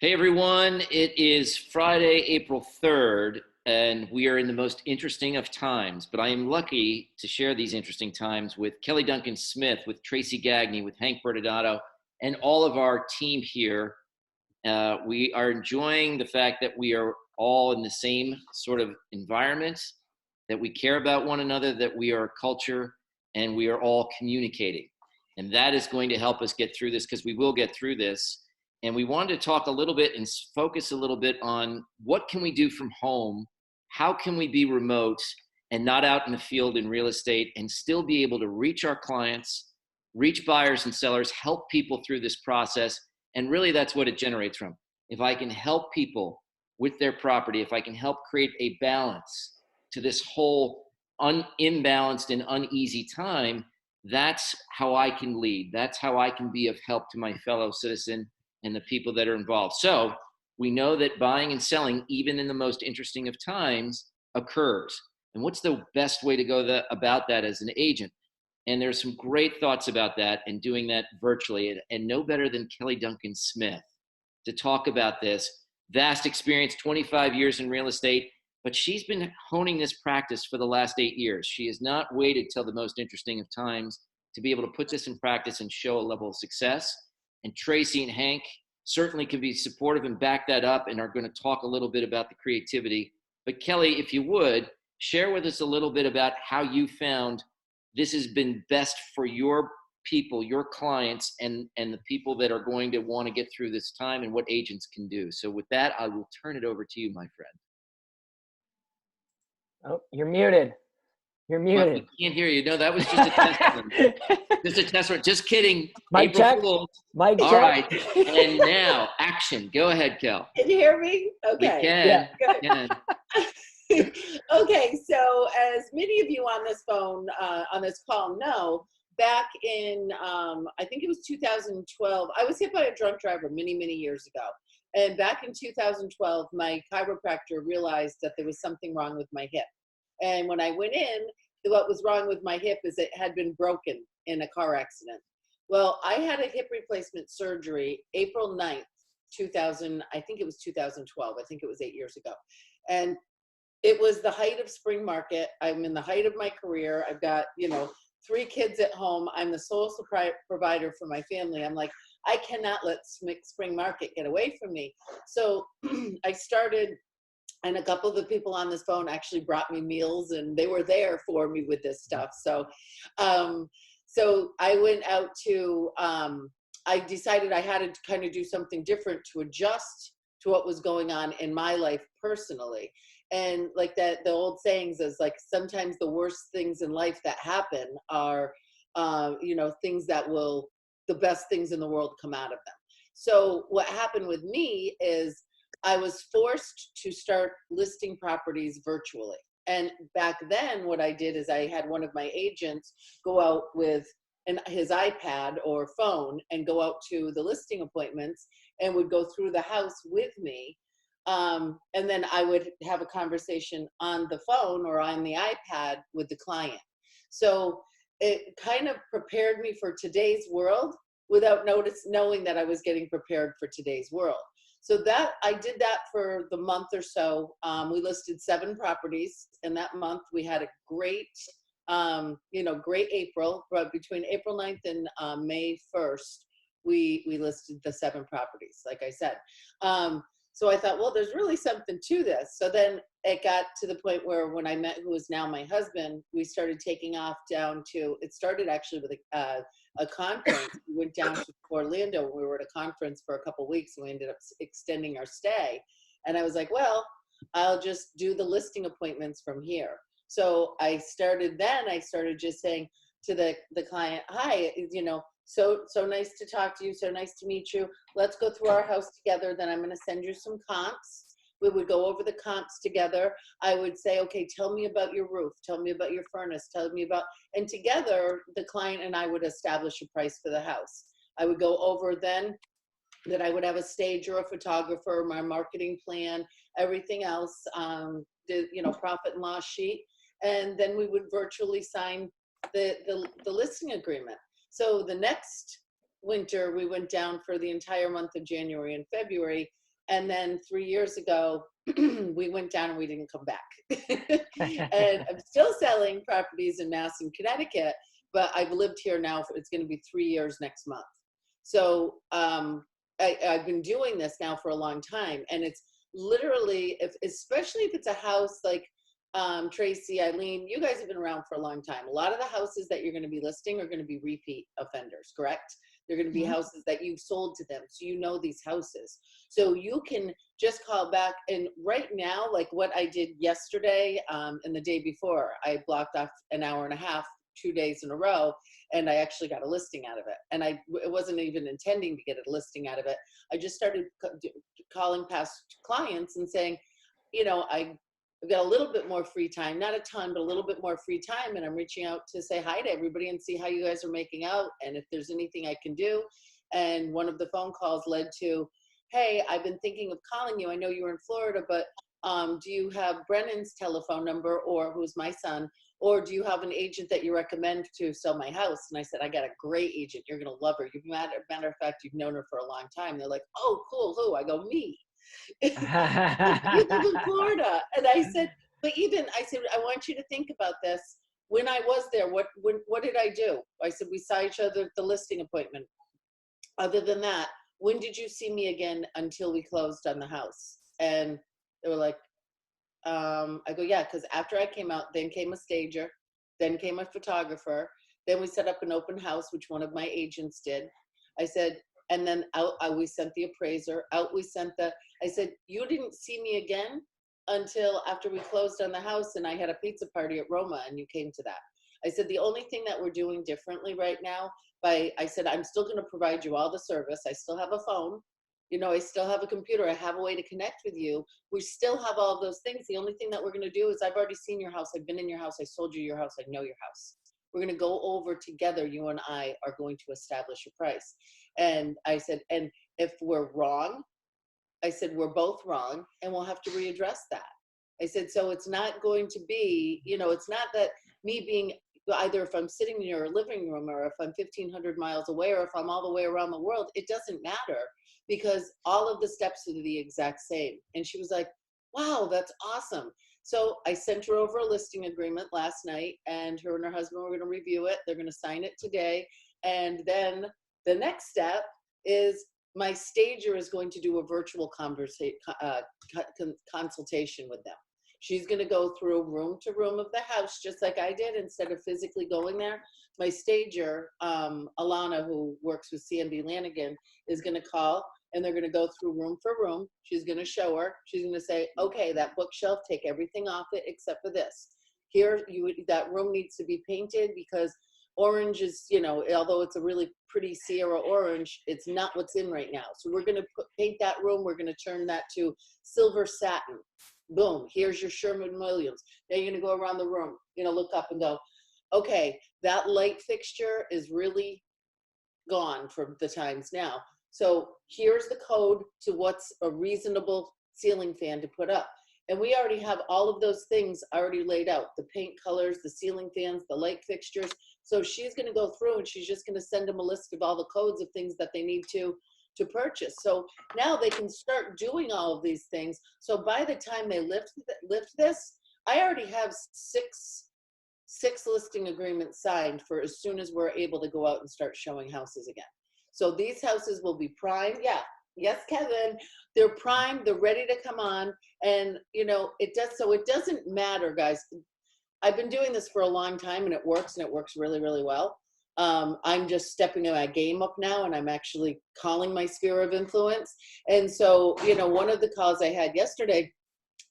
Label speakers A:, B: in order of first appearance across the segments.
A: Hey everyone, it is Friday, April 3rd, and we are in the most interesting of times. But I am lucky to share these interesting times with Kelly Duncan-Smith, with Tracy Gagne, with Hank Bertodatto, and all of our team here. We are enjoying the fact that we are all in the same sort of environment, that we care about one another, that we are a culture, and we are all communicating. And that is going to help us get through this, because we will get through this. And we wanted to talk a little bit and focus a little bit on what can we do from home? How can we be remote and not out in the field in real estate and still be able to reach our clients, reach buyers and sellers, help people through this process? And really that's what it generates from. If I can help people with their property, if I can help create a balance to this whole imbalanced and uneasy time, that's how I can lead. That's how I can be of help to my fellow citizen and the people that are involved. So we know that buying and selling, even in the most interesting of times, occurs. And what's the best way to go about that as an agent? And there's some great thoughts about that and doing that virtually. And no better than Kelly Duncan-Smith to talk about this. Vast experience, 25 years in real estate, but she's been honing this practice for the last 8 years. She has not waited till the most interesting of times to be able to put this in practice and show a level of success. And Tracy and Hank certainly can be supportive and back that up and are going to talk a little bit about the creativity. But Kelly, if you would, share with us a little bit about how you found this has been best for your people, your clients, and the people that are going to want to get through this time and what agents can do. So with that, I will turn it over to you, my friend.
B: Oh, you're muted. You're
A: Well,
B: muted.
A: we can't hear you. No, that was just a test run. Just a test run. Just kidding.
B: Mic
A: April
B: check.
A: Fools.
B: Mic
A: All
B: check.
A: right. And now, action. Go ahead, Kel.
C: Can you hear me? Okay.
A: We can.
C: Yeah.
A: Can.
C: Okay, so as many of you on this phone, on this call know, back in, I think it was 2012, I was hit by a drunk driver many, many years ago. And back in 2012, my chiropractor realized that there was something wrong with my hip. And when I went in, what was wrong with my hip is it had been broken in a car accident. Well, I had a hip replacement surgery April 9th, 2000, I think it was 2012. I think it was 8 years ago. And it was the height of spring market. I'm in the height of my career. I've got, 3 kids at home. I'm the sole provider for my family. I'm like, I cannot let spring market get away from me. So I started, and a couple of the people on this phone actually brought me meals, and they were there for me with this stuff. So, so I went out to, I decided I had to kind of do something different to adjust to what was going on in my life personally. And like that, the old sayings is like, sometimes the worst things in life that happen are, things that will, the best things in the world come out of them. So what happened with me is I was forced to start listing properties virtually. And back then what I did is I had one of my agents go out with his iPad or phone and go out to the listing appointments and would go through the house with me. And then I would have a conversation on the phone or on the iPad with the client. So it kind of prepared me for today's world without knowing that I was getting prepared for today's world. So that I did that for the month or so. We listed 7 properties in that month. We had a great, great April, but between April 9th and May 1st, we listed the 7 properties, like I said. So I thought, well, there's really something to this. So then it got to the point where when I met who is now my husband, we started taking off down to, it started actually with a conference. We went down to Orlando. We were at a conference for a couple of weeks and we ended up extending our stay. And I was like, well, I'll just do the listing appointments from here. So I started just saying to the client, hi, so nice to talk to you. So nice to meet you. Let's go through our house together. Then I'm going to send you some comps. We would go over the comps together. I would say, okay, tell me about your roof. Tell me about your furnace. Tell me about, and together the client and I would establish a price for the house. I would go over then that I would have a stager, a photographer, my marketing plan, everything else, profit and loss sheet. And then we would virtually sign the listing agreement. So the next winter, we went down for the entire month of January and February. And then 3 years ago, we went down and we didn't come back. And I'm still selling properties in Mass and Connecticut, but I've lived here now it's going to be 3 years next month. So I've been doing this now for a long time, and it's literally, especially if it's a house like Tracy, Eileen, you guys have been around for a long time. A lot of the houses that you're going to be listing are going to be repeat offenders, correct? They're going to be houses that you've sold to them, so you know these houses. So you can just call back, and right now, like what I did yesterday and the day before, I blocked off an hour and a half, 2 days in a row, and I actually got a listing out of it. And it wasn't even intending to get a listing out of it. I just started calling past clients and saying, you know, I've got a little bit more free time, not a ton, but a little bit more free time. And I'm reaching out to say hi to everybody and see how you guys are making out and if there's anything I can do. And one of the phone calls led to, hey, I've been thinking of calling you. I know you were in Florida, but do you have Brennan's telephone number, or who's my son, or do you have an agent that you recommend to sell my house? And I said, I got a great agent. You're going to love her. Matter of fact, you've known her for a long time. They're like, oh, cool. Who? I go, me. You live in Florida. And I said, I said, I want you to think about this. When I was there, what did I do? I said, we saw each other at the listing appointment. Other than that, when did you see me again until we closed on the house? And they were like, I go, yeah, because after I came out, then came a stager, then came a photographer, then we set up an open house, which one of my agents did. I said, and then out we sent the appraiser, I said, you didn't see me again until after we closed on the house and I had a pizza party at Roma and you came to that. I said, the only thing that we're doing differently right now, I said, I'm still going to provide you all the service. I still have a phone. You know, I still have a computer. I have a way to connect with you. We still have all of those things. The only thing that we're going to do is I've already seen your house. I've been in your house. I sold you your house. I know your house. We're going to go over together. You and I are going to establish a price. And I said, and if we're wrong, I said, we're both wrong and we'll have to readdress that. I said, so it's not going to be, you know, it's not that me being either if I'm sitting in your living room or if I'm 1,500 miles away or if I'm all the way around the world, it doesn't matter because all of the steps are the exact same. And she was like, wow, that's awesome. So I sent her over a listing agreement last night and her husband were going to review it. They're going to sign it today. And then the next step is my stager is going to do a virtual consultation with them. She's going to go through room to room of the house, just like I did, instead of physically going there. My stager, Alana, who works with CMB Lanigan, is going to call, and they're going to go through room for room. She's going to show her. She's going to say, okay, that bookshelf, take everything off it except for this. Here, that room needs to be painted because orange is, you know, although it's a really pretty Sierra orange, it's not what's in right now. So we're going to paint that room. We're going to turn that to silver satin. Boom, here's your Sherwin-Williams. Now you're going to go around the room, you know, look up and go, okay, that light fixture is really gone for the times now. So here's the code to what's a reasonable ceiling fan to put up. And we already have all of those things already laid out, the paint colors, the ceiling fans, the light fixtures. So she's going to go through and she's just going to send them a list of all the codes of things that they need to purchase. So now they can start doing all of these things. So by the time they lift this, I already have six listing agreements signed for as soon as we're able to go out and start showing houses again. So these houses will be prime. Yeah. Yes, Kevin, they're prime. They're ready to come on. And you know, it doesn't matter, guys. I've been doing this for a long time and it works really, really well. I'm just stepping my game up now and I'm actually calling my sphere of influence. And so, you know, one of the calls I had yesterday,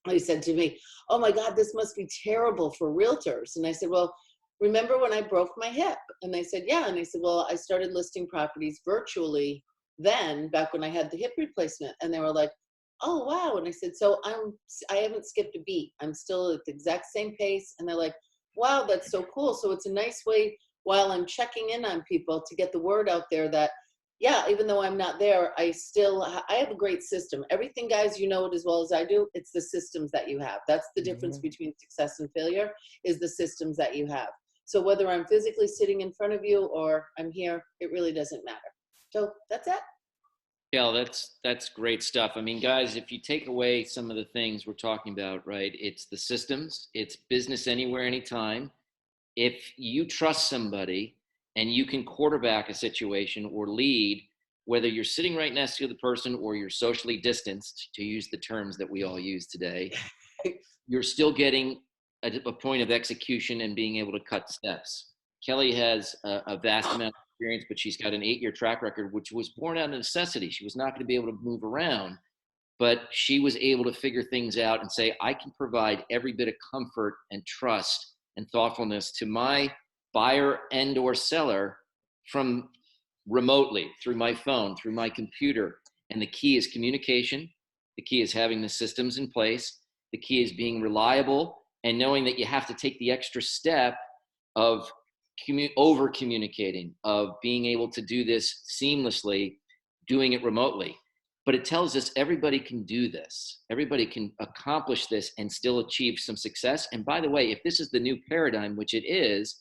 C: he said to me, oh my God, this must be terrible for realtors. And I said, well, remember when I broke my hip? And they said, yeah. And I said, well, I started listing properties virtually then, back when I had the hip replacement. And they were like, oh, wow. And I said, so I haven't skipped a beat. I'm still at the exact same pace. And they're like, wow, that's so cool. So it's a nice way while I'm checking in on people to get the word out there that, yeah, even though I'm not there, I have a great system. Everything, guys, you know it as well as I do. It's the systems that you have. That's the difference between success and failure, is the systems that you have. So whether I'm physically sitting in front of you or I'm here, it really doesn't matter. So that's it.
A: Yeah, that's great stuff. I mean, guys, if you take away some of the things we're talking about, right? It's the systems, it's business anywhere, anytime. If you trust somebody and you can quarterback a situation or lead, whether you're sitting right next to the person or you're socially distanced, to use the terms that we all use today, you're still getting a point of execution and being able to cut steps. Kelly has a vast amount of experience, but she's got an 8-year track record, which was born out of necessity. She was not going to be able to move around, but she was able to figure things out and say, I can provide every bit of comfort and trust and thoughtfulness to my buyer and or seller from remotely, through my phone, through my computer. And the key is communication. The key is having the systems in place. The key is being reliable and knowing that you have to take the extra step of over communicating, of being able to do this seamlessly, doing it remotely. But it tells us everybody can do this. Everybody can accomplish this and still achieve some success. And by the way, if this is the new paradigm, which it is,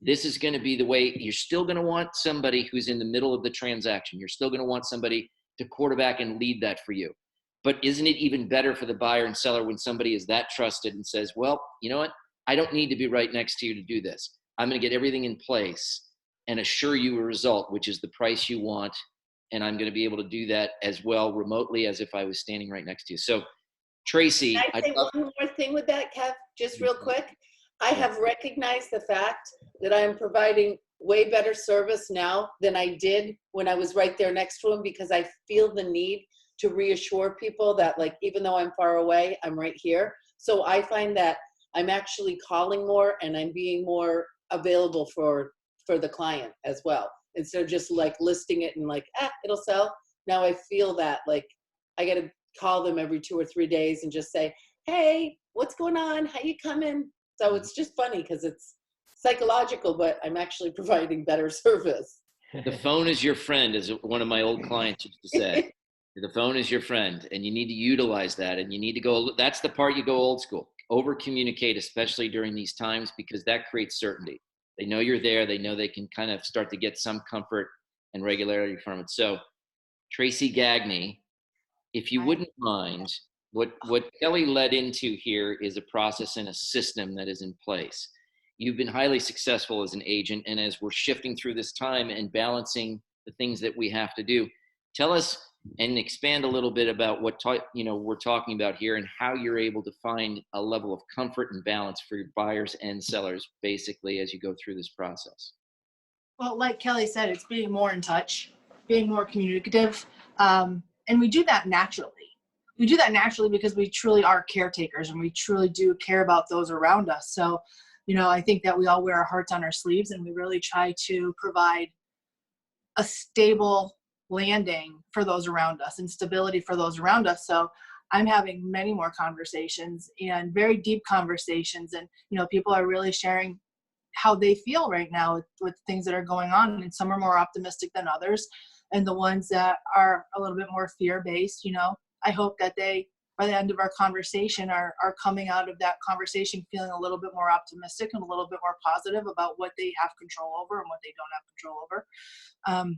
A: this is going to be the way. You're still going to want somebody who's in the middle of the transaction. You're still going to want somebody to quarterback and lead that for you. But isn't it even better for the buyer and seller when somebody is that trusted and says, well, you know what? I don't need to be right next to you to do this. I'm going to get everything in place and assure you a result, which is the price you want. And I'm going to be able to do that as well remotely as if I was standing right next to you. So, Tracy,
C: Can I say one more thing with that, Kev? Just real quick. I have recognized the fact that I am providing way better service now than I did when I was right there next to him, because I feel the need to reassure people that, like, even though I'm far away, I'm right here. So I find that I'm actually calling more and I'm being more available for the client as well, instead of just like listing it and like, it'll sell. Now I feel that like I got to call them every 2 or 3 days and just say, hey, what's going on? How you coming? So it's just funny because it's psychological, but I'm actually providing better service.
A: The phone is your friend, as one of my old clients used to say. The phone is your friend, and you need to utilize that. And you need to go. That's the part you go old school. Over communicate, especially during these times, because that creates certainty. They know you're there. They know they can kind of start to get some comfort and regularity from it. So, Tracy Gagne, if you wouldn't mind, what Kelly led into here is a process and a system that is in place. You've been highly successful as an agent, and as we're shifting through this time and balancing the things that we have to do, tell us and expand a little bit about what we're talking about here and how you're able to find a level of comfort and balance for your buyers and sellers, basically, as you go through this process.
D: Well, like Kelly said, it's being more in touch, being more communicative. And we do that naturally. We do that naturally because we truly are caretakers and we truly do care about those around us. So, I think that we all wear our hearts on our sleeves and we really try to provide a stable landing for those around us and stability for those around us. So I'm having many more conversations and very deep conversations. And, people are really sharing how they feel right now with things that are going on. And some are more optimistic than others. And the ones that are a little bit more fear-based, I hope that they, by the end of our conversation, are coming out of that conversation feeling a little bit more optimistic and a little bit more positive about what they have control over and what they don't have control over.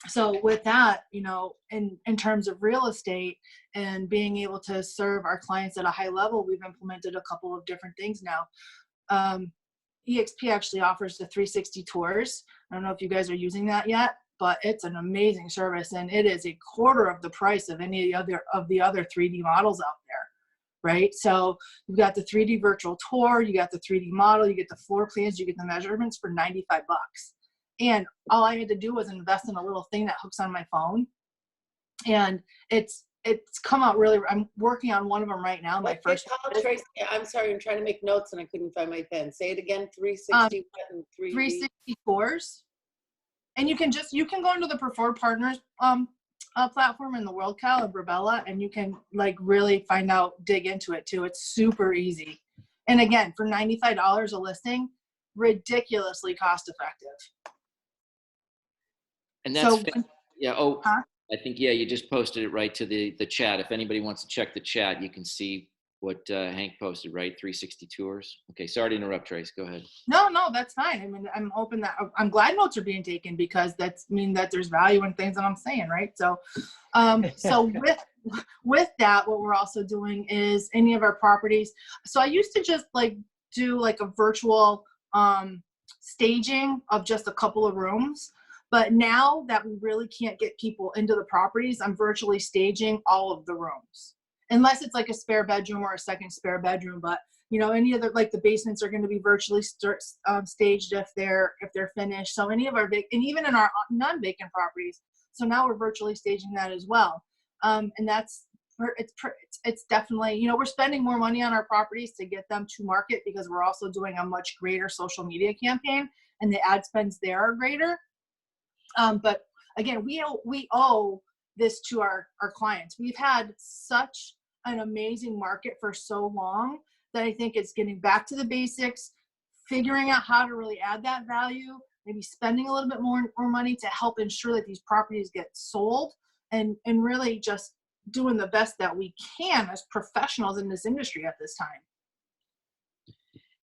D: So with that, in terms of real estate and being able to serve our clients at a high level, we've implemented a couple of different things now. eXp actually offers the 360 tours. I don't know if you guys are using that yet, but it's an amazing service and it is a quarter of the price of any of the other 3D models out there, right? So you've got the 3D virtual tour, you got the 3D model, you get the floor plans, you get the measurements for $95. And all I had to do was invest in a little thing that hooks on my phone. And it's come out really, I'm working on one of them right now. My first.
C: Tracy, I'm sorry, I'm trying to make notes and I couldn't find my pen. Say it again, 360 and
D: 360 tours. And you can go into the Preferred Partners platform in the World Cal and Brabella, and you can really dig into it too. It's super easy. And again, for $95 a listing, ridiculously cost effective.
A: And that's,
D: so,
A: yeah. Oh, huh? I think, yeah, you just posted it right to the chat. If anybody wants to check the chat, you can see Hank posted, right? 360 tours. Okay, sorry to interrupt, Trace. Go ahead.
D: No, that's fine. I mean, I'm hoping that I'm glad notes are being taken because that's mean that there's value in things that I'm saying, right? So, so with that, what we're also doing is any of our properties. So I used to just like do like a virtual staging of just a couple of rooms. But now that we really can't get people into the properties, I'm virtually staging all of the rooms. Unless it's like a spare bedroom or a second spare bedroom. But, you know, any other, like the basements are going to be virtually staged if they're finished. So any of our and even in our non-vacant properties. So now we're virtually staging that as well. And that's, it's definitely, you know, we're spending more money on our properties to get them to market because we're also doing a much greater social media campaign and the ad spends there are greater. But again, we owe this to our clients. We've had such an amazing market for so long that I think it's getting back to the basics, figuring out how to really add that value, maybe spending a little bit more money to help ensure that these properties get sold, and really just doing the best that we can as professionals in this industry at this time.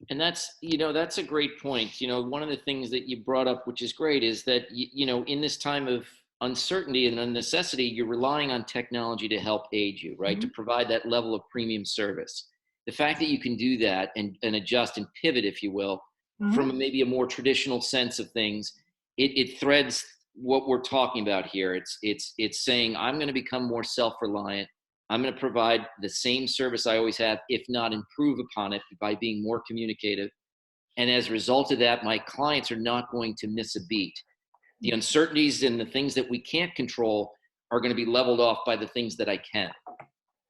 A: And that's, you know, that's a great point. You know, one of the things that you brought up, which is great, is that, you know, in this time of uncertainty and necessity, you're relying on technology to help aid you, right?
D: Mm-hmm.
A: To provide that level of premium service. The fact that you can do that and adjust and pivot, if you will,
D: Mm-hmm.
A: from maybe a more traditional sense of things, it threads what we're talking about here. It's saying, I'm going to become more self-reliant. I'm going to provide the same service I always have, if not improve upon it by being more communicative. And as a result of that, my clients are not going to miss a beat. The uncertainties and the things that we can't control are going to be leveled off by the things that I can.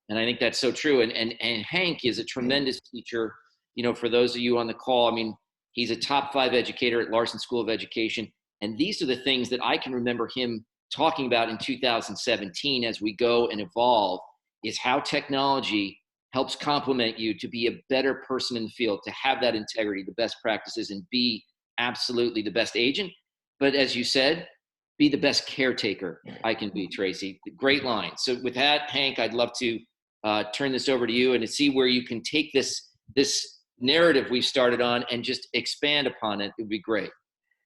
A: And I think that's so true. And Hank is a tremendous teacher, you know, for those of you on the call. I mean, he's a top 5 educator at Larson School of Education. And these are the things that I can remember him talking about in 2017 as we go and evolve, is how technology helps complement you to be a better person in the field, to have that integrity, the best practices, and be absolutely the best agent. But as you said, be the best caretaker I can be, Tracy. Great line. So with that, Hank, I'd love to turn this over to you and to see where you can take this narrative we've started on and just expand upon it. It would be great.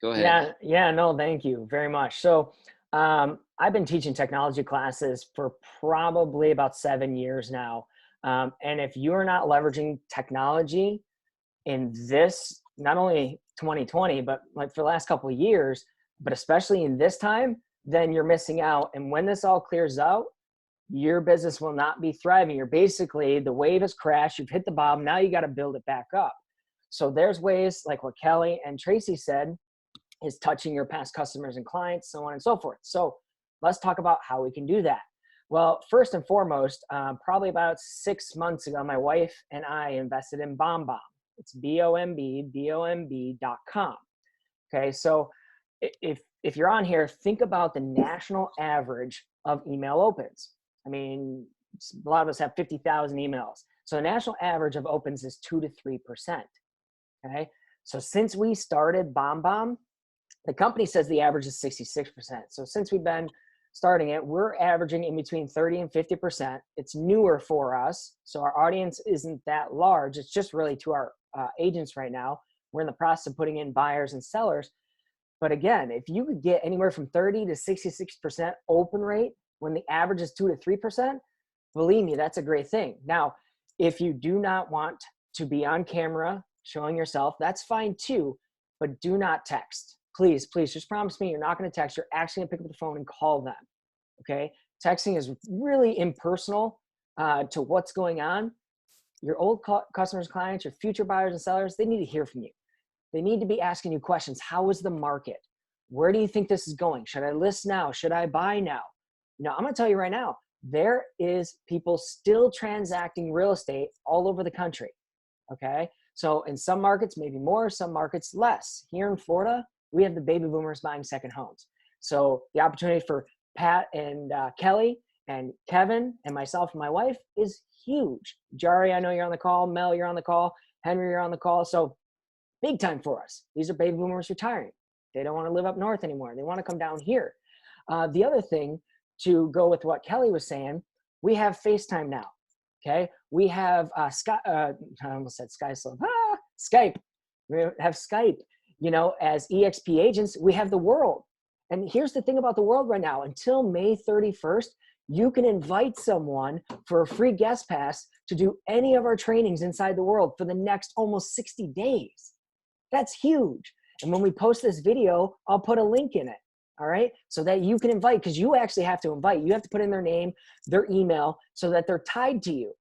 A: Go ahead.
B: Yeah, no, thank you very much. So I've been teaching technology classes for probably about 7 years now. And if you're not leveraging technology in this, not only 2020, but like for the last couple of years, but especially in this time, then you're missing out. And when this all clears out, your business will not be thriving. You're basically, the wave has crashed, you've hit the bottom, now you got to build it back up. So there's ways like what Kelly and Tracy said, is touching your past customers and clients, so on and so forth. So let's talk about how we can do that. Well, first and foremost, probably about 6 months ago, my wife and I invested in BombBomb. It's BOMB.com. Okay, so if you're on here, think about the national average of email opens. I mean, a lot of us have 50,000 emails. So the national average of opens is 2 to 3%. Okay, so since we started BombBomb, the company says the average is 66%. So since we've been starting it, we're averaging in between 30 and 50%. It's newer for us, so our audience isn't that large. It's just really to our agents right now. We're in the process of putting in buyers and sellers. But again, if you could get anywhere from 30 to 66% open rate when the average is 2 to 3%, believe me, that's a great thing. Now, if you do not want to be on camera showing yourself, that's fine too, but do not text. Please, just promise me you're not going to text. You're actually going to pick up the phone and call them, okay? Texting is really impersonal to what's going on. Your old customers, clients, your future buyers and sellers, they need to hear from you. They need to be asking you questions. How is the market? Where do you think this is going? Should I list now? Should I buy now? You know, I'm going to tell you right now, there is people still transacting real estate all over the country, okay? So in some markets, maybe more, some markets less. Here in Florida, we have the baby boomers buying second homes. So the opportunity for Pat and Kelly and Kevin and myself and my wife is huge. Jari, I know you're on the call. Mel, you're on the call. Henry, you're on the call. So big time for us. These are baby boomers retiring. They don't want to live up north anymore. They want to come down here. The other thing, to go with what Kelly was saying, we have FaceTime now. Okay. We have I almost said Skype. We have Skype, as eXp agents, we have the world. And here's the thing about the world right now, until May 31st, you can invite someone for a free guest pass to do any of our trainings inside the world for the next almost 60 days. That's huge. And when we post this video, I'll put a link in it. All right. So that you can invite, because you actually have to invite. You have to put in their name, their email, so that they're tied to you.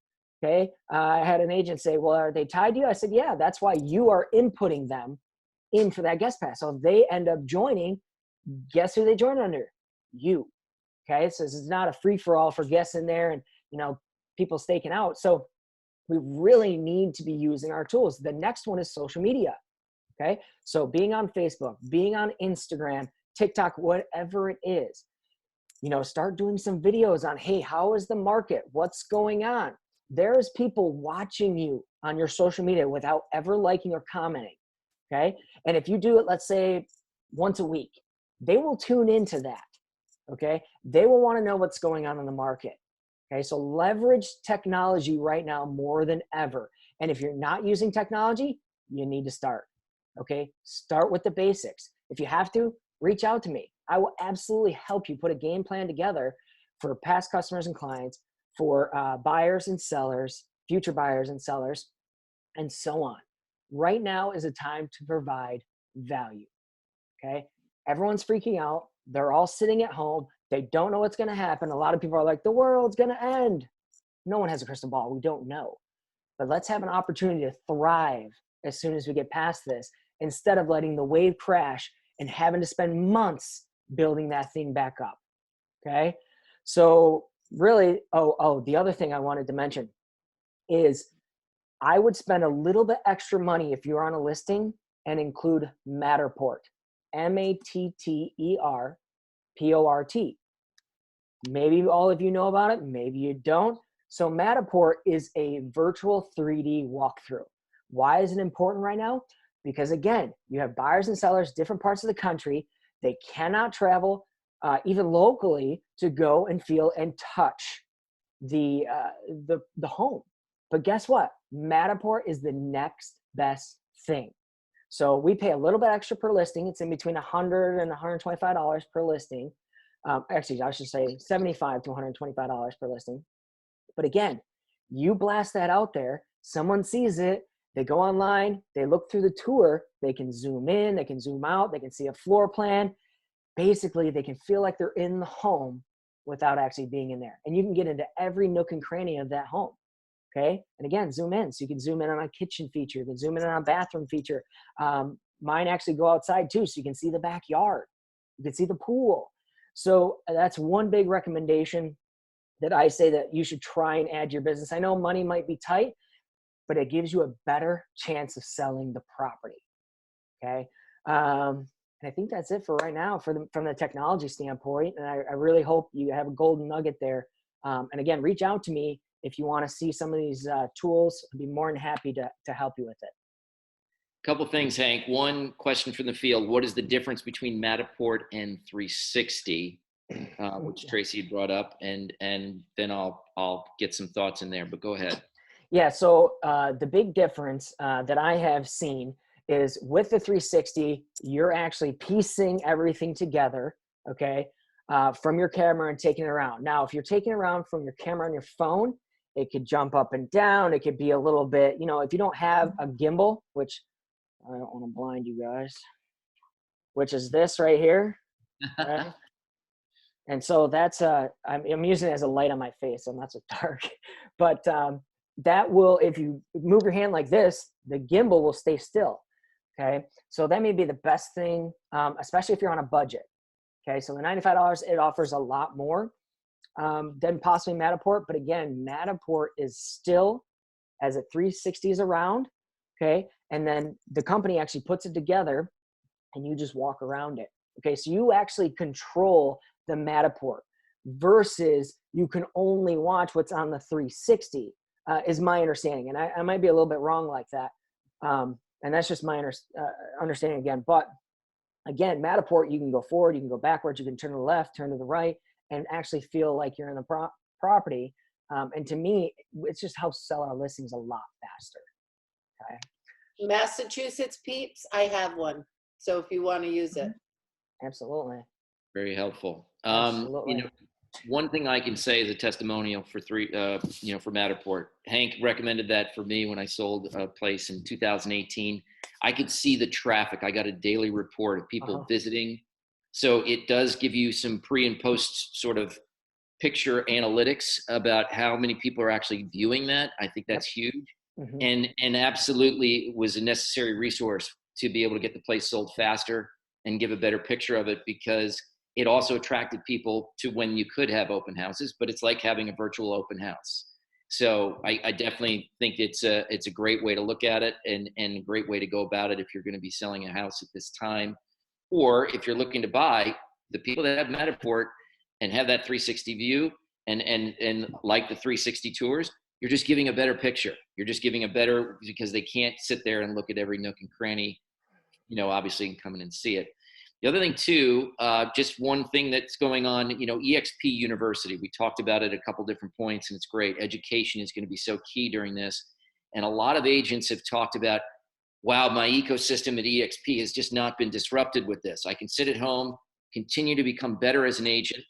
B: Okay. I had an agent say, well, are they tied to you? I said, yeah, that's why you are inputting them in for that guest pass. So if they end up joining, guess who they join under? You. Okay. So this is not a free for all for guests in there and, people staking out. So we really need to be using our tools. The next one is social media. Okay. So being on Facebook, being on Instagram, TikTok, whatever it is, start doing some videos on, hey, how is the market? What's going on? There's people watching you on your social media without ever liking or commenting. Okay. And if you do it, let's say once a week, they will tune into that. Okay. They will want to know what's going on in the market. Okay. So leverage technology right now more than ever. And if you're not using technology, you need to start. Okay. Start with the basics. If you have to, reach out to me. I will absolutely help you put a game plan together for past customers and clients, for buyers and sellers, future buyers and sellers, and so on. Right now is a time to provide value. Okay. Everyone's freaking out. They're all sitting at home. They don't know what's going to happen. A lot of people are like, the world's going to end. No one has a crystal ball. We don't know. But let's have an opportunity to thrive as soon as we get past this, instead of letting the wave crash and having to spend months building that thing back up. Okay. So really, the other thing I wanted to mention is I would spend a little bit extra money if you're on a listing and include Matterport, Matterport. Maybe all of you know about it, maybe you don't. So Matterport is a virtual 3D walkthrough. Why is it important right now? Because again, you have buyers and sellers, different parts of the country. They cannot travel, even locally, to go and feel and touch the home. But guess what? Matterport is the next best thing. So we pay a little bit extra per listing. It's in between $100 and $125 per listing. Actually, I should say $75 to $125 per listing. But again, you blast that out there, someone sees it, they go online, they look through the tour, they can zoom in, they can zoom out, they can see a floor plan. Basically, they can feel like they're in the home without actually being in there. And you can get into every nook and cranny of that home. Okay. And again, zoom in. So you can zoom in on a kitchen feature. You can zoom in on a bathroom feature. Mine actually go outside too. So you can see the backyard. You can see the pool. So that's one big recommendation that I say that you should try and add to your business. I know money might be tight, but it gives you a better chance of selling the property. Okay. And I think that's it for right now from the technology standpoint. And I really hope you have a golden nugget there. And again, reach out to me if you want to see some of these tools. I'd be more than happy to help you with it.
A: Couple things, Hank. One question from the field: what is the difference between Matterport and 360, which Tracy brought up, and then I'll get some thoughts in there. But go ahead.
B: Yeah. So the big difference that I have seen is with the 360, you're actually piecing everything together. Okay. From your camera and taking it around. Now, if you're taking it around from your camera on your phone, it could jump up and down. It could be a little bit, if you don't have a gimbal, which I don't want to blind you guys, which is this right here. Right? And so that's, I'm using it as a light on my face, so not so dark, but that will, if you move your hand like this, the gimbal will stay still. Okay. So that may be the best thing, especially if you're on a budget. Okay. So the $95, it offers a lot more than possibly Matterport. But again, Matterport is still, as a 360 is around. Okay. And then the company actually puts it together and you just walk around it. Okay. So you actually control the Matterport versus you can only watch what's on the 360 is my understanding. And I might be a little bit wrong like that. And that's just my understanding again. But again, Matterport, you can go forward, you can go backwards, you can turn to the left, turn to the right, and actually feel like you're in the property. And to me, it just helps sell our listings a lot faster. Okay.
C: Massachusetts peeps, I have one. So if you want to use it.
B: Absolutely.
A: Very helpful.
B: Absolutely.
A: One thing I can say is a testimonial for for Matterport. Hank recommended that for me when I sold a place in 2018. I could see the traffic. I got a daily report of people visiting. So it does give you some pre and post sort of picture analytics about how many people are actually viewing that. I think that's huge. And absolutely was a necessary resource to be able to get the place sold faster and give a better picture of it, because it also attracted people to when you could have open houses, but it's like having a virtual open house. So I definitely think it's a great way to look at it, and a great way to go about it if you're going to be selling a house at this time. Or if you're looking to buy, the people that have Matterport and have that 360 view and like the 360 tours, you're just giving a better picture. You're just giving a better, because they can't sit there and look at every nook and cranny, obviously, and come in and see it. The other thing too, just one thing that's going on, eXp University, we talked about it a couple different points, and it's great. Education is going to be so key during this. And a lot of agents have talked about, wow, my ecosystem at eXp has just not been disrupted with this. I can sit at home, continue to become better as an agent,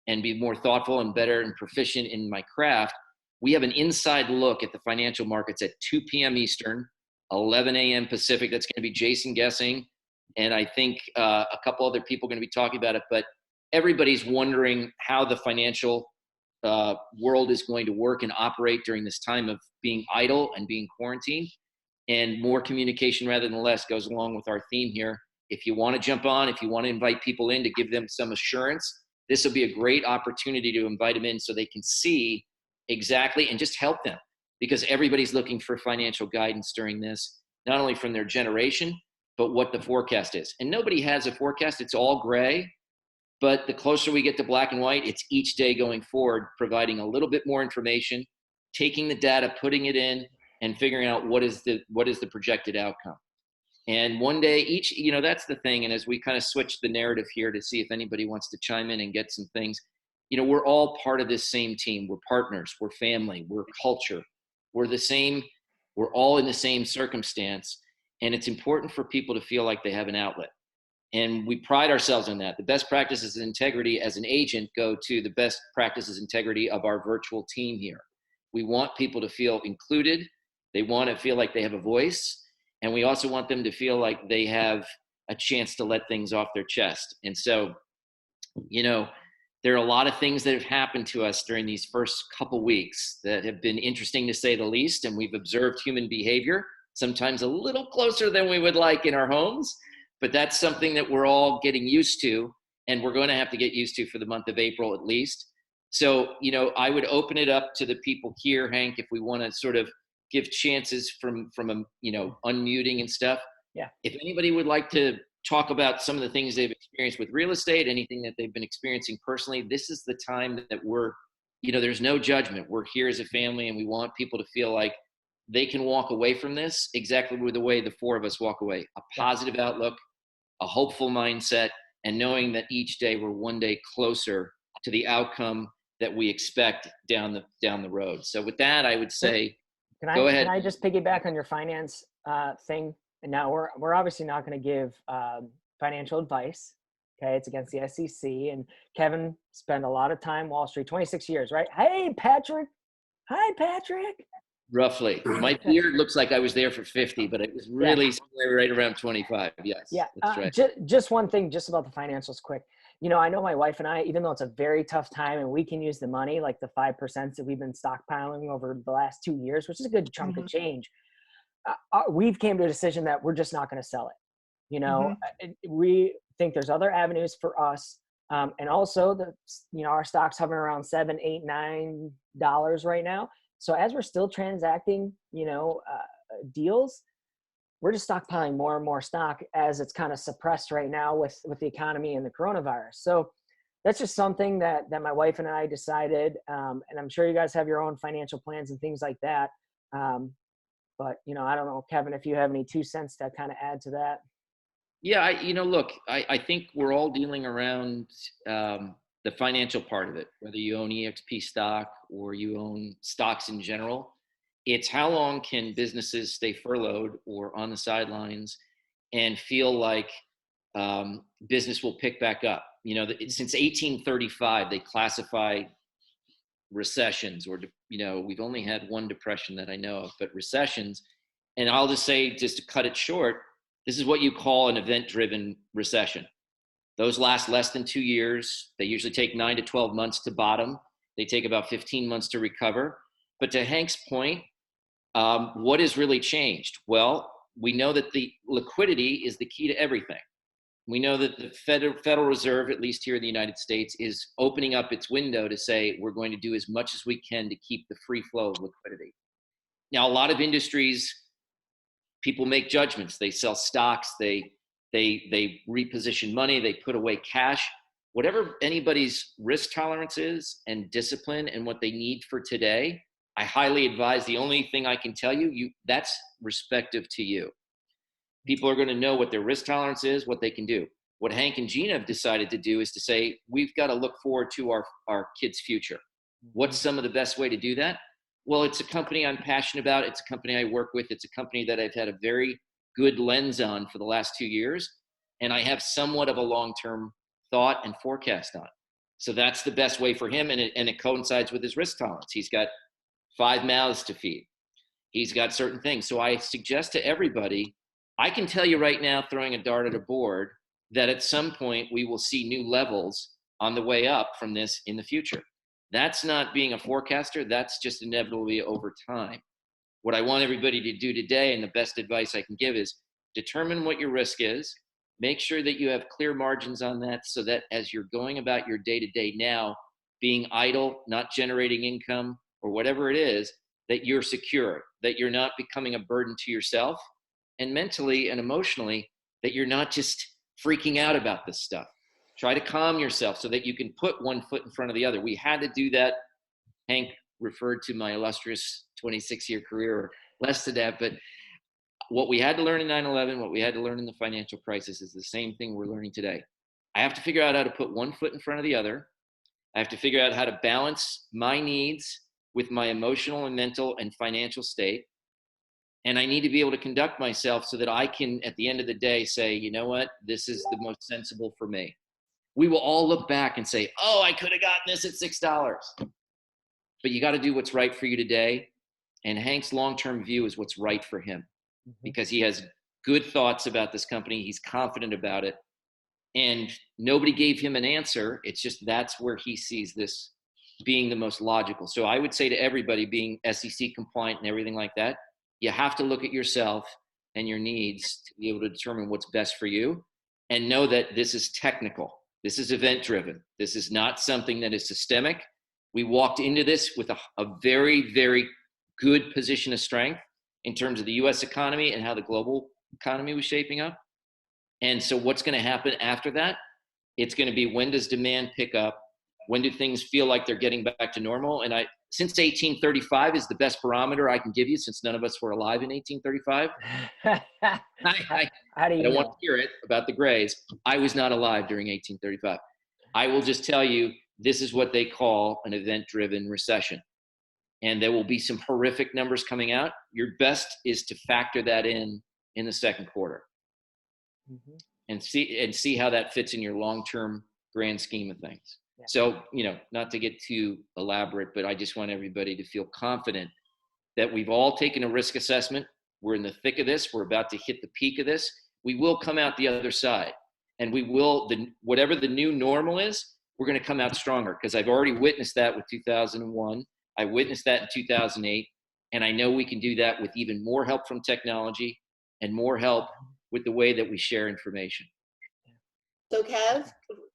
A: and be more thoughtful and better and proficient in my craft. We have an inside look at the financial markets at 2 p.m. Eastern, 11 a.m. Pacific. That's going to be Jason guessing. And I think a couple other people are going to be talking about it. But everybody's wondering how the financial world is going to work and operate during this time of being idle and being quarantined. And more communication rather than less goes along with our theme here. If you want to jump on, if you want to invite people in to give them some assurance, this will be a great opportunity to invite them in so they can see exactly and just help them, because everybody's looking for financial guidance during this, not only from their generation, but what the forecast is. And nobody has a forecast. It's all gray. But the closer we get to black and white, it's each day going forward, providing a little bit more information, taking the data, putting it in, and figuring out what is the projected outcome. And one day each, that's the thing. And as we kind of switch the narrative here to see if anybody wants to chime in and get some things, we're all part of this same team. We're partners, we're family, we're culture. We're the same, we're all in the same circumstance. And it's important for people to feel like they have an outlet. And we pride ourselves on that. The best practices of integrity as an agent go to the best practices integrity of our virtual team here. We want people to feel included. They want to feel like they have a voice. And we also want them to feel like they have a chance to let things off their chest. And so, there are a lot of things that have happened to us during these first couple weeks that have been interesting to say the least. And we've observed human behavior, sometimes a little closer than we would like in our homes. But that's something that we're all getting used to, and we're going to have to get used to for the month of April at least. So, I would open it up to the people here, Hank, if we want to sort of give chances from unmuting and stuff.
B: Yeah.
A: If anybody would like to talk about some of the things they've experienced with real estate, anything that they've been experiencing personally, this is the time that we're, there's no judgment. We're here as a family, and we want people to feel like they can walk away from this exactly the way the four of us walk away: a positive outlook, a hopeful mindset, and knowing that each day we're one day closer to the outcome that we expect down the road. So with that, I would say, go ahead.
B: Can I just piggyback on your finance thing? And now we're obviously not going to give financial advice. Okay, it's against the SEC. And Kevin spent a lot of time Wall Street, 26 years, right? Hey, Patrick. Hi, Patrick.
A: Roughly. My beard looks like I was there for 50, but it was really somewhere right around 25. Yes.
B: Yeah.
A: That's right.
B: Just one thing, just about the financials quick. I know my wife and I, even though it's a very tough time and we can use the money, like the 5% that we've been stockpiling over the last 2 years, which is a good chunk of change, we've came to a decision that we're just not going to sell it. We think there's other avenues for us. And also our stock's hovering around $7, $8, $9 right now. So as we're still transacting, deals, we're just stockpiling more and more stock as it's kind of suppressed right now with the economy and the coronavirus. So that's just something that my wife and I decided. And I'm sure you guys have your own financial plans and things like that. But, I don't know, Kevin, if you have any 2 cents to kind of add to that.
A: Yeah, look, I think we're all dealing around the financial part of it, whether you own eXp stock or you own stocks in general. It's how long can businesses stay furloughed or on the sidelines and feel like business will pick back up. You know, since 1835, they classify recessions, or, you know, we've only had one depression that I know of, but recessions. And I'll just say, just to cut it short, this is what you call an event-driven recession. Those last less than 2 years. They usually take 9 to 12 months to bottom. They take about 15 months to recover. But to Hank's point, what has really changed? Well, we know that the liquidity is the key to everything. We know that the Federal Reserve, at least here in the United States, is opening up its window to say we're going to do as much as we can to keep the free flow of liquidity. Now, a lot of industries, people make judgments. They sell stocks, they reposition money, they put away cash. Whatever anybody's risk tolerance is and discipline and what they need for today, I highly advise. The only thing I can tell you, that's respective to you. People are going to know what their risk tolerance is, what they can do. What Hank and Gina have decided to do is to say, we've got to look forward to our kids' future. What's some of the best way to do that? Well, it's a company I'm passionate about. It's a company I work with. It's a company that I've had a very good lens on for the last 2 years. And I have somewhat of a long-term thought and forecast on. So that's the best way for him. And it coincides with his risk tolerance. He's got 5 mouths to feed. He's got certain things. So I suggest to everybody, I can tell you right now, throwing a dart at a board, that at some point we will see new levels on the way up from this in the future. That's not being a forecaster. That's just inevitably over time. What I want everybody to do today, and the best advice I can give, is determine what your risk is. Make sure that you have clear margins on that, so that as you're going about your day-to-day now, being idle, not generating income, or whatever it is, that you're secure, that you're not becoming a burden to yourself, and mentally and emotionally, that you're not just freaking out about this stuff. Try to calm yourself so that you can put one foot in front of the other. We had to do that. Hank referred to my illustrious 26-year career, or less than that, but what we had to learn in 9/11, what we had to learn in the financial crisis, is the same thing we're learning today. I have to figure out how to put one foot in front of the other. I have to figure out how to balance my needs with my emotional and mental and financial state. And I need to be able to conduct myself so that I can, at the end of the day, say, you know what, this is the most sensible for me. We will all look back and say, oh, I could have gotten this at $6. But you got to do what's right for you today. And Hank's long-term view is what's right for him, because he has good thoughts about this company. He's confident about it. And nobody gave him an answer. It's just that's where he sees this being the most logical. So I would say to everybody, being SEC compliant and everything like that, you have to look at yourself and your needs to be able to determine what's best for you, and know that this is technical. This is event-driven. This is not something that is systemic. We walked into this with a very, very good position of strength in terms of the U.S. economy and how the global economy was shaping up. And so what's going to happen after that? It's going to be, when does demand pick up? When do things feel like they're getting back to normal? And since 1835 is the best barometer I can give you, since none of us were alive in 1835.
B: How do you
A: I don't
B: know?
A: want to hear it about the Grays. I was not alive during 1835. I will just tell you, this is what they call an event-driven recession. And there will be some horrific numbers coming out. Your best is to factor that in the second quarter, and see how that fits in your long-term grand scheme of things. Yeah. So, not to get too elaborate, but I just want everybody to feel confident that we've all taken a risk assessment. We're in the thick of this. We're about to hit the peak of this. We will come out the other side, and we will, whatever the new normal is, we're going to come out stronger, because I've already witnessed that with 2001. I witnessed that in 2008, and I know we can do that with even more help from technology and more help with the way that we share information.
C: So Kev,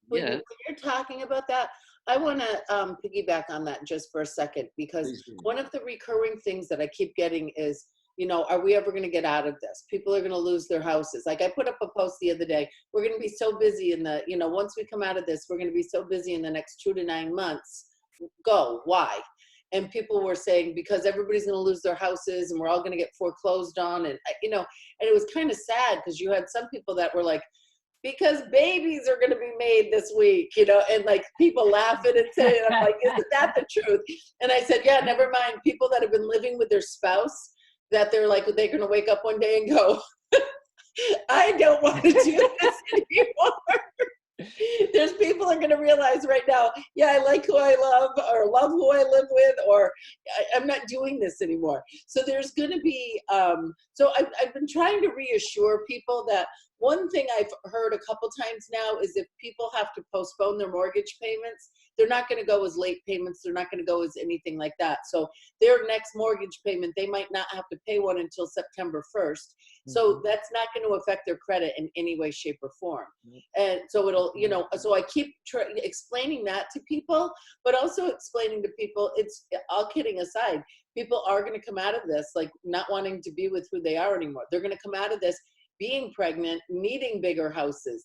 C: when you're talking about that, I want to piggyback on that just for a second, because one of the recurring things that I keep getting is, are we ever going to get out of this? People are going to lose their houses. Like, I put up a post the other day, we're going to be so busy once we come out of this, we're going to be so busy in the next 2 to 9 months. Go, why? And people were saying, because everybody's going to lose their houses and we're all going to get foreclosed on. And, and it was kind of sad, because you had some people that were like, because babies are going to be made this week, you know, and like people laughing and saying, I'm like, isn't that the truth? And I said, yeah, never mind. People that have been living with their spouse, that they're like, they're going to wake up one day and go, I don't want to do this anymore. There's people that are going to realize right now, yeah, I like who I love or love who I live with, or I'm not doing this anymore. So there's going to be, so I've been trying to reassure people that one thing I've heard a couple times now is if people have to postpone their mortgage payments, they're not going to go as late payments. They're not going to go as anything like that. So their next mortgage payment, they might not have to pay one until September 1st. So that's not going to affect their credit in any way, shape, or form. And so it'll, you know, so I keep explaining that to people, but also explaining to people, it's all kidding aside, people are going to come out of this like not wanting to be with who they are anymore. They're going to come out of this being pregnant, needing bigger houses.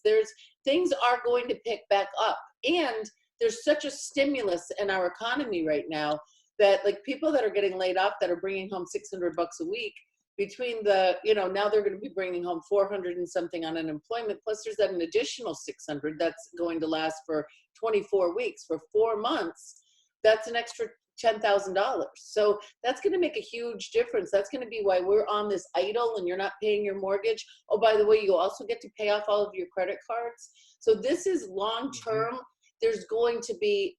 C: Things are going to pick back up. And there's such a stimulus in our economy right now that like people that are getting laid off that are bringing home $600 a week, between the, you know, now they're going to be bringing home 400 and something on unemployment, plus there's an additional 600 that's going to last for 24 weeks, for 4 months. That's an extra $10,000. So that's going to make a huge difference. That's going to be why we're on this idle and you're not paying your mortgage. Oh, by the way, you also get to pay off all of your credit cards. So this is long-term. There's going to be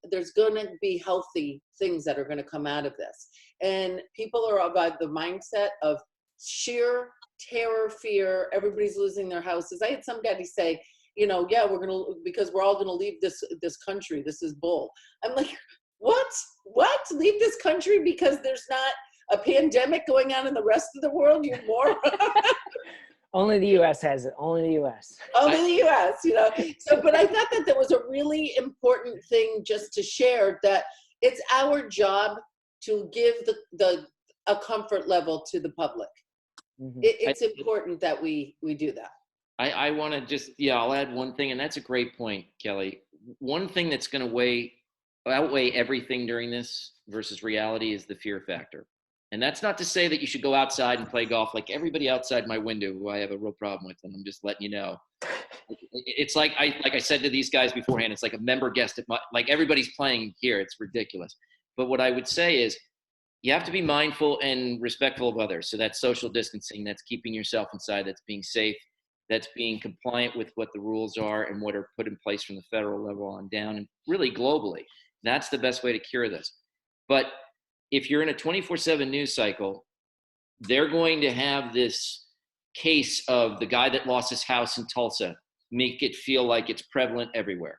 C: healthy things that are going to come out of this. And people are about the mindset of sheer terror, fear. Everybody's losing their houses. I had some guy say, you know, yeah, because we're all going to leave this country. This is bull. I'm like, what? Leave this country because there's not a pandemic going on in the rest of the world? You moron.
B: Only the U.S. has it. Only the U.S.
C: Only the U.S., you know. So, but I thought that was a really important thing just to share, that it's our job to give a comfort level to the public. It's important that we do that.
A: I want to just, I'll add one thing, and that's a great point, Kelly. One thing that's going to outweigh everything during this versus reality is the fear factor. And that's not to say that you should go outside and play golf like everybody outside my window who I have a real problem with, and I'm just letting you know. It's like I said to these guys beforehand, it's like a member guest at like everybody's playing here. It's ridiculous. But what I would say is you have to be mindful and respectful of others. So that's social distancing, that's keeping yourself inside, that's being safe, that's being compliant with what the rules are and what are put in place from the federal level on down, and really globally. That's the best way to cure this. But if you're in a 24/7 news cycle, they're going to have this case of the guy that lost his house in Tulsa, make it feel like it's prevalent everywhere.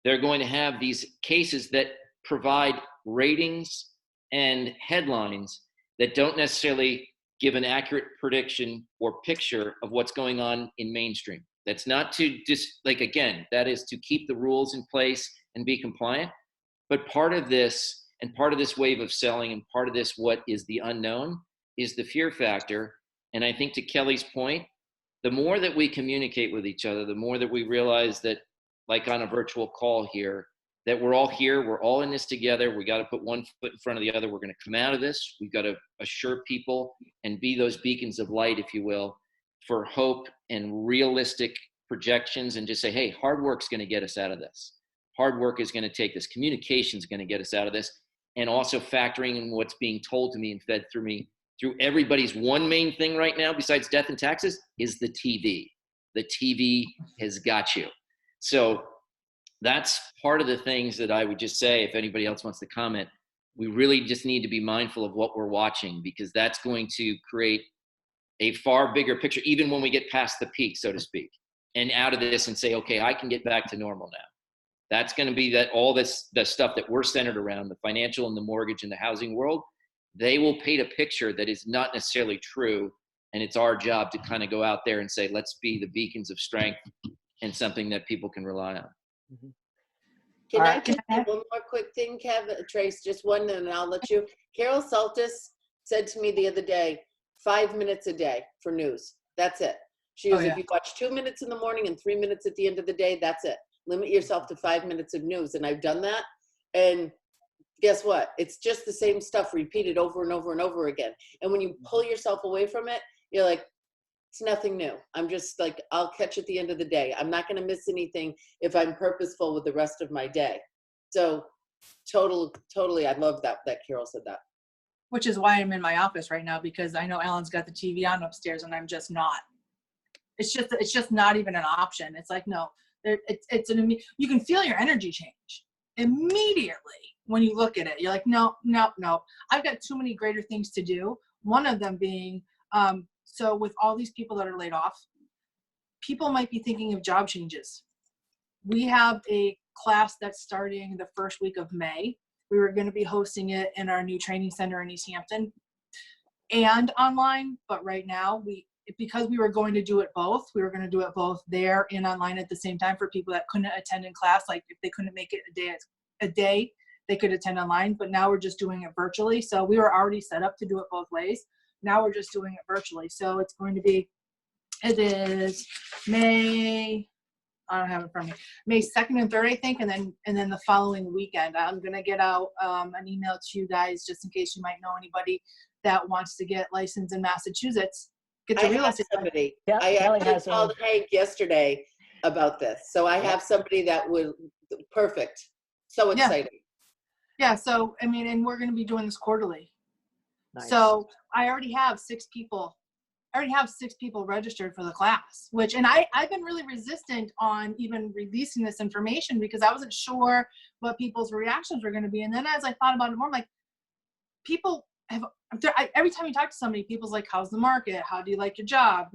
A: They're going to have these cases that provide ratings and headlines that don't necessarily give an accurate prediction or picture of what's going on in mainstream. That's not to just, like, again, that is to keep the rules in place and be compliant. But part of this, and part of this wave of selling, and part of this, what is the unknown, is the fear factor. And I think to Kelly's point, the more that we communicate with each other, the more that we realize that, like on a virtual call here, that we're all here, we're all in this together. We got to put one foot in front of the other. We're going to come out of this. We've got to assure people and be those beacons of light, if you will, for hope and realistic projections, and just say, hey, hard work's going to get us out of this. Hard work is going to take this. Communication is going to get us out of this. And also factoring in what's being told to me and fed through me, through everybody's one main thing right now, besides death and taxes, is the TV. The TV has got you. So that's part of the things that I would just say, if anybody else wants to comment, we really just need to be mindful of what we're watching, because that's going to create a far bigger picture, even when we get past the peak, so to speak, and out of this and say, okay, I can get back to normal now. That's going to be that all this, the stuff that we're centered around, the financial and the mortgage and the housing world, they will paint a picture that is not necessarily true. And it's our job to kind of go out there and say, let's be the beacons of strength and something that people can rely on.
B: Mm-hmm.
C: Can I just add one more quick thing, Trace? Just one, and I'll let you. Carole Psaltis said to me the other day, 5 minutes a day for news. That's it. She goes, if you watch 2 minutes in the morning and 3 minutes at the end of the day, that's it. Limit yourself to 5 minutes of news. And I've done that. And guess what? It's just the same stuff repeated over and over and over again. And when you pull yourself away from it, you're like, It's nothing new. I'm just like, I'll catch at the end of the day. I'm not going to miss anything if I'm purposeful with the rest of my day. So totally. I love that Carole said that.
D: Which is why I'm in my office right now, because I know Alan's got the TV on upstairs and I'm just not. It's just not even an option. It's like, no, you can feel your energy change immediately when you look at it. You're like, no. I've got too many greater things to do. One of them being, so with all these people that are laid off, people might be thinking of job changes. We have a class that's starting the first week of May. We were going to be hosting it in our new training center in East Hampton and online. But right now, because we were going to do it both, we were going to do it both there and online at the same time for people that couldn't attend in class. Like if they couldn't make it a day, they could attend online. But now we're just doing it virtually. So we were already set up to do it both ways. Now we're just doing it virtually. So it is May, I don't have it in front of me, May 2nd and 3rd, I think, and then the following weekend. I'm going to get out an email to you guys just in case you might know anybody that wants to get licensed in Massachusetts. Get the real estate.
C: Somebody.
B: Yeah,
C: I
B: Kelly
C: actually
B: has
C: called Hank yesterday about this. So I have somebody that would, perfect. So exciting.
D: Yeah, so, I mean, and we're going to be doing this quarterly.
B: Nice.
D: So I already have 6 people. Registered for the class, and I've been really resistant on even releasing this information because I wasn't sure what people's reactions were going to be. And then as I thought about it more, I'm like, people every time you talk to somebody, people's like, how's the market? How do you like your job?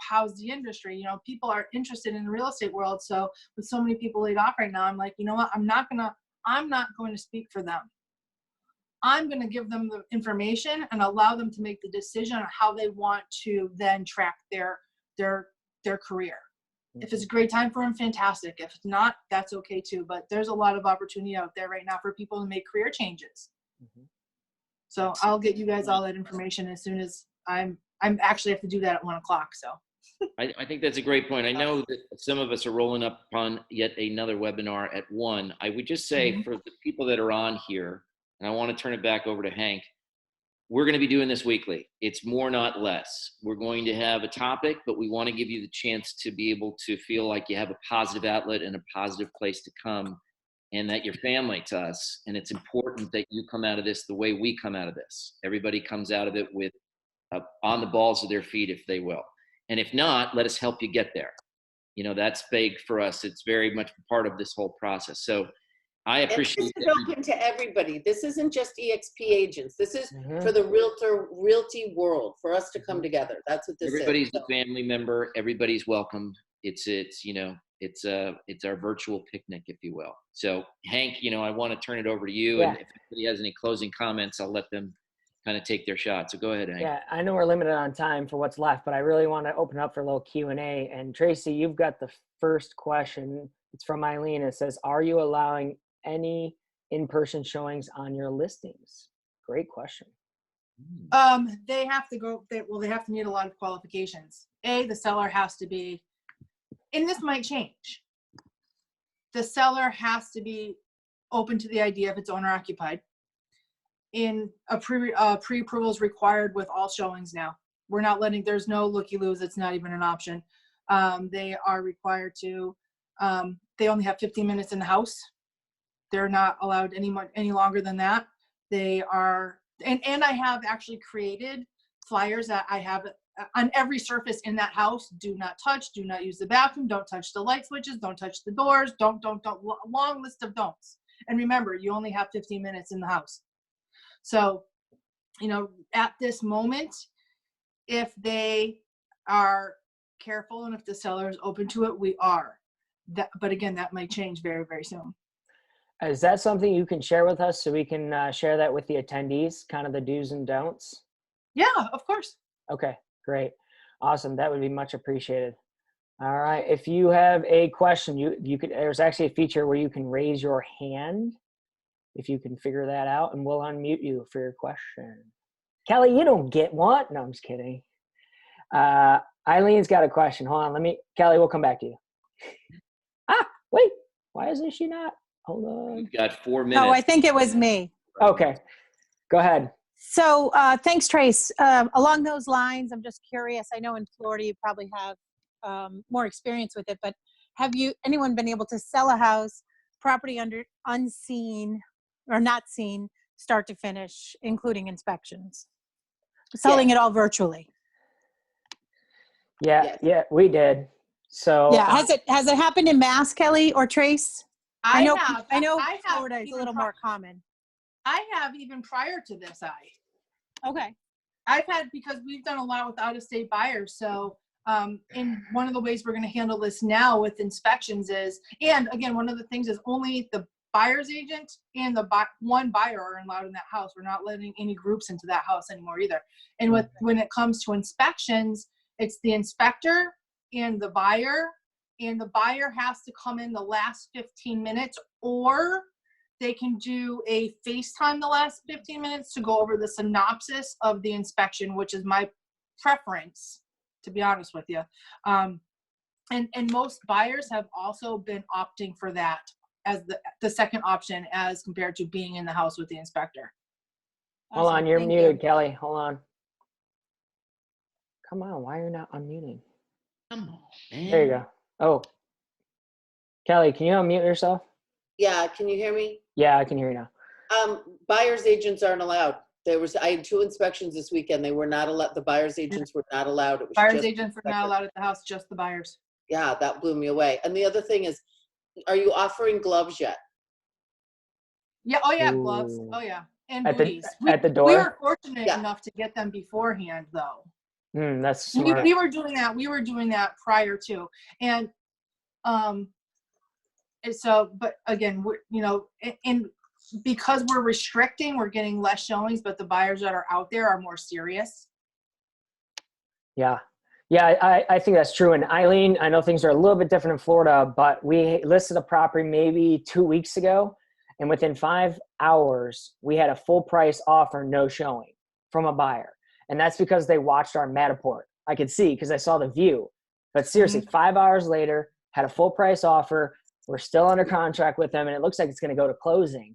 D: How's the industry? People are interested in the real estate world. So with so many people laid off right now, I'm like, you know what? I'm not going to speak for them. I'm going to give them the information and allow them to make the decision on how they want to then track their career. If it's a great time for them, fantastic. If it's not, that's okay too. But there's a lot of opportunity out there right now for people to make career changes. Mm-hmm. So I'll get you guys all that information as soon as I'm actually have to do that at 1:00. So
A: I think that's a great point. I know that some of us are rolling up on yet another webinar at 1. I would just say for the people that are on here, and I want to turn it back over to Hank, we're going to be doing this weekly. It's more, not less. We're going to have a topic, but we want to give you the chance to be able to feel like you have a positive outlet and a positive place to come, and that you're family to us. And it's important that you come out of this the way we come out of this. Everybody comes out of it with on the balls of their feet, if they will. And if not, let us help you get there. That's big for us. It's very much part of this whole process. So I appreciate
C: it. This is open to everybody. This isn't just eXp agents. This is for the realty world, for us to come together. That's what this
A: Everybody's
C: is.
A: a family member. Everybody's welcomed. It's our virtual picnic, if you will. So Hank, I want to turn it over to you.
B: Yeah.
A: And if anybody has any closing comments, I'll let them kind of take their shot. So go ahead, Hank.
B: Yeah, I know we're limited on time for what's left, but I really want to open up for a little Q&A. And Tracy, you've got the first question. It's from Eileen. It says, are you allowing any in-person showings on your listings? Great question.
D: They have to meet a lot of qualifications. The seller has to be, and this might change. The seller has to be open to the idea if it's owner occupied. In a pre-approval is required with all showings now. We're not there's no looky-loos. It's not even an option. They are required to, they only have 15 minutes in the house. They're not allowed any longer than that. They are, and I have actually created flyers that I have on every surface in that house. Do not touch, do not use the bathroom, don't touch the light switches, don't touch the doors, don't, long list of don'ts. And remember, you only have 15 minutes in the house. So, at this moment, if they are careful and if the seller is open to it, we are. But again, that might change very, very soon.
B: Is that something you can share with us so we can share that with the attendees, kind of the do's and don'ts?
D: Yeah, of course.
B: Okay, great. Awesome. That would be much appreciated. All right. If you have a question, you could, there's actually a feature where you can raise your hand if you can figure that out, and we'll unmute you for your question. Kelly, you don't get one. No, I'm just kidding. Eileen's got a question. Hold on. Kelly, we'll come back to you. Wait, why isn't she not? Hold on.
A: We've got 4 minutes.
E: Oh, I think it was me.
B: Okay, go ahead.
E: So thanks, Trace. Along those lines, I'm just curious. I know in Florida you probably have more experience with it, but have anyone been able to sell a house, property under unseen or not seen, start to finish, including inspections? Selling it all virtually.
B: Yeah, we did. So
E: Yeah, has it happened in Mass, Kelly or Trace? I know Florida is a little more common.
D: I have even prior to this.
E: Okay.
D: I've had, because we've done a lot with out-of-state buyers. So in one of the ways we're going to handle this now with inspections is, and again, one of the things is only the buyer's agent and the one buyer are allowed in that house. We're not letting any groups into that house anymore either. And when it comes to inspections, it's the inspector and the buyer has to come in the last 15 minutes, or they can do a FaceTime the last 15 minutes to go over the synopsis of the inspection, which is my preference, to be honest with you. And most buyers have also been opting for that as the second option as compared to being in the house with the inspector.
B: Hold on, you're muted, Kelly. Hold on. Come on, why are you not unmuting?
A: Come on, man.
B: There you go. Oh, Kelly, can you unmute yourself?
C: Yeah, can you hear me?
B: Yeah, I can hear you now.
C: Buyer's agents aren't allowed. I had 2 inspections this weekend. They were not allowed. The buyer's agents were not allowed. It was
D: buyer's
C: just
D: agents were not allowed at the house, just the buyers.
C: Yeah, that blew me away. And the other thing is, are you offering gloves yet?
D: Yeah. Oh yeah,
B: Ooh.
D: gloves. Oh yeah, and
B: At
D: booties.
B: at the door?
D: We were fortunate enough to get them beforehand, though.
B: That's smart.
D: We were doing that. We were doing that prior to, and so. But again, and because we're restricting, we're getting less showings. But the buyers that are out there are more serious.
B: Yeah, I think that's true. And Eileen, I know things are a little bit different in Florida, but we listed a property maybe 2 weeks ago, and within 5 hours, we had a full price offer, no showing from a buyer. And that's because they watched our Matterport. I could see because I saw the view. But seriously, 5 hours later, had a full price offer. We're still under contract with them, and it looks like it's going to go to closing.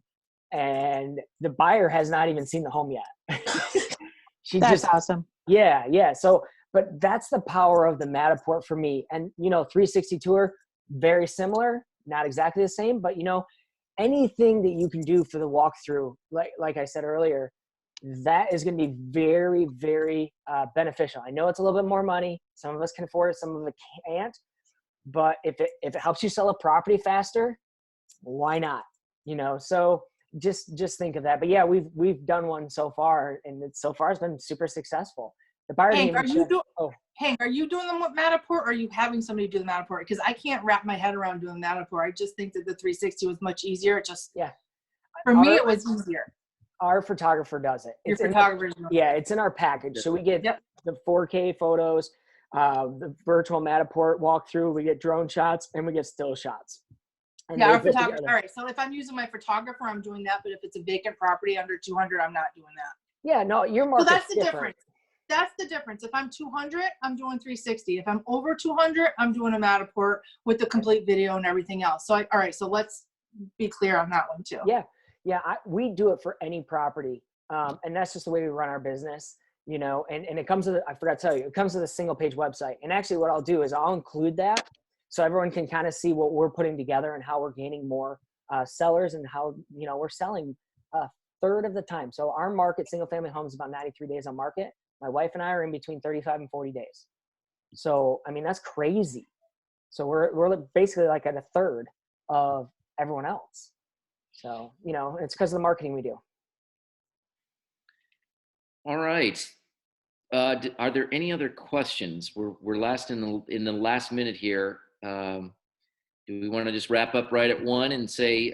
B: And the buyer has not even seen the home yet.
E: That's awesome.
B: Yeah. So, but that's the power of the Matterport for me. And, 360 Tour, very similar, not exactly the same, but, anything that you can do for the walkthrough, like I said earlier, that is going to be very, very beneficial. I know it's a little bit more money. Some of us can afford it, some of us can't. But if it helps you sell a property faster, why not? So just think of that. But yeah, we've done one so far, and so far it's been super successful. The buyer
D: Hank, are you doing them with Matterport, or are you having somebody do the Matterport? Because I can't wrap my head around doing Matterport. I just think that the 360 was much easier. For me, it was easier.
B: Our photographer does it.
D: Your photographer.
B: It's in our package. So we get the 4K photos, the virtual Matterport walkthrough. We get drone shots and we get still shots. And
D: our photographer. All right. So if I'm using my photographer, I'm doing that. But if it's a vacant property under 200, I'm not doing that.
B: Yeah, no, your market's
D: different. So that's the
B: different.
D: That's the difference. If I'm 200, I'm doing 360. If I'm over 200, I'm doing a Matterport with the complete video and everything else. So all right. So let's be clear on that one too.
B: Yeah. We do it for any property. And that's just the way we run our business, and it comes to I forgot to tell you, it comes to the single page website. And actually what I'll do is I'll include that so everyone can kind of see what we're putting together and how we're gaining more sellers and how, we're selling a third of the time. So our market, single family homes, is about 93 days on market. My wife and I are in between 35 and 40 days. So, I mean, that's crazy. So we're basically like at a third of everyone else. So, it's because of the marketing we do.
A: All right. Are there any other questions? We're last in the last minute here. Do we want to just wrap up right at 1 and say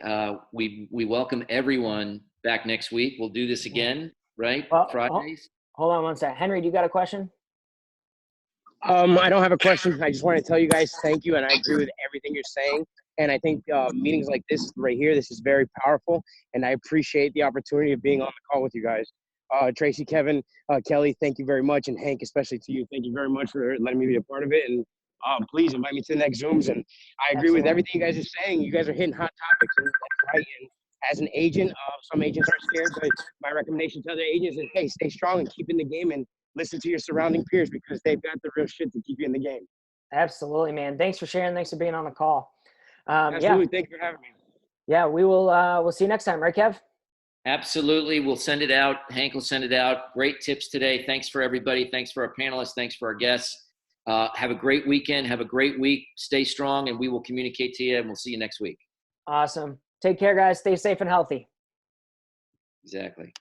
A: we welcome everyone back next week? We'll do this again, right? Fridays.
B: Hold on one second. Henry, do you got a question?
F: I don't have a question. I just want to tell you guys thank you, and I agree with everything you're saying. And I think meetings like this right here, this is very powerful, and I appreciate the opportunity of being on the call with you guys. Tracy, Kevin, Kelly, thank you very much, and Hank, especially to you, thank you very much for letting me be a part of it. And please invite me to the next Zooms. And I agree with everything you guys are saying. You guys are hitting hot topics, and that's right. And as an agent, some agents are scared, but my recommendation to other agents is, hey, stay strong and keep in the game and listen to your surrounding peers because they've got the real shit to keep you in the game.
B: Absolutely, man. Thanks for sharing. Thanks for being on the call.
F: Absolutely. Thank you for having me.
B: Yeah, we will. We'll see you next time, right, Kev?
A: Absolutely. We'll send it out. Hank will send it out. Great tips today. Thanks for everybody. Thanks for our panelists. Thanks for our guests. Have a great weekend. Have a great week. Stay strong, and we will communicate to you, and we'll see you next week.
B: Awesome. Take care, guys. Stay safe and healthy.
A: Exactly.